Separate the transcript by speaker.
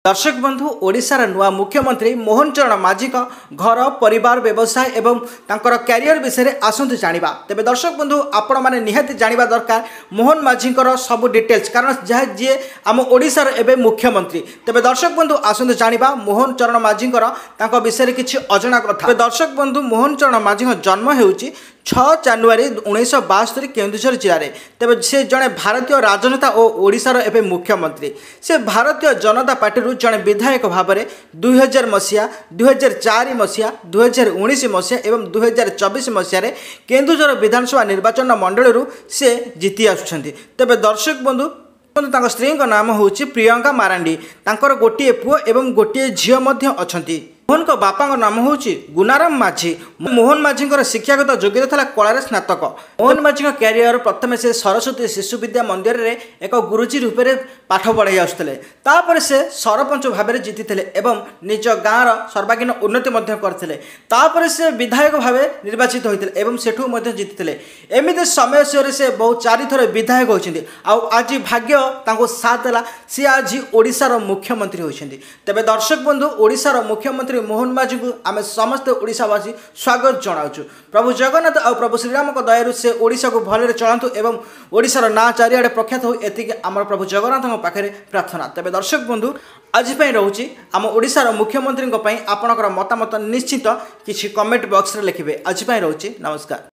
Speaker 1: दर्शक बंधु ओडिशार नुआ मुख्यमंत्री मोहन चरण माझी घर परिवार व्यवसाय एवं तांकर कैरियर विषय में आसतु जाना। तेज दर्शक बंधु आपण मैंने निहाती जाना दरकार मोहन माझी सब डिटेल्स कारण जहाँ जी आम ओडिशार एवं मुख्यमंत्री। तेज दर्शक बंधु आसतु जाना मोहन चरण माझी विषय किसी अजଣା कथा। दर्शक बंधु मोहन चरण माझी जन्म हो 6 जानुआरी 1972 केन्दुझर जिले में। तेज से जड़े भारतीय राजनेता और ओडिशार एवं मुख्यमंत्री। से भारतीय जनता पार्टी जड़े विधायक भाव में 2000 मसीहा 2004 मसीहा 2019 मसीहा एवं 2024 मसीह केन्दुझर विधानसभा निर्वाचन मंडल से जीति आसुछंती। तेज दर्शक बंधु स्त्री नाम हूँ प्रियंका मारांडी। गोटे पुओ एवं गोटे झील अच्छी। मोहन को बापा नाम हूँ गुनाराम माझी। मोहन माझी शिक्षागत योग्यता था कला स्नातक। मोहन माझी कैरियर प्रथम से सरस्वती शिशु विद्या मंदिर में एक गुरुजी रूप में पाठ पढ़ाई आसुले। से सरपंच भाव में जीति एवं निज गाँव सर्वांगीन उन्नति करते। से विधायक भाव निर्वाचित होते एवं सेठू जीति। एमती समय से बहुत 4 थर विधायक होती। आज भाग्य साथ है सी आज ओडिशार मुख्यमंत्री होती। तेज दर्शक बंधु ओडिशार मुख्यमंत्री मोहन माझी को आम समस्ते ओडिशावासी स्वागत जनाऊँ। प्रभु जगन्नाथ और प्रभु श्रीराम दयारू से ओडिशा को भले चलातु एवं ओडिशार ना चारिआडे प्रख्यात हो एति आम प्रभु जगन्नाथ पाखे प्रार्थना। तेज दर्शक बंधु आज रोचे आम ओडिशार मुख्यमंत्री आपणकर मतामत निश्चित किसी कमेंट बॉक्स रे लिखिबे। आज रोचे नमस्कार।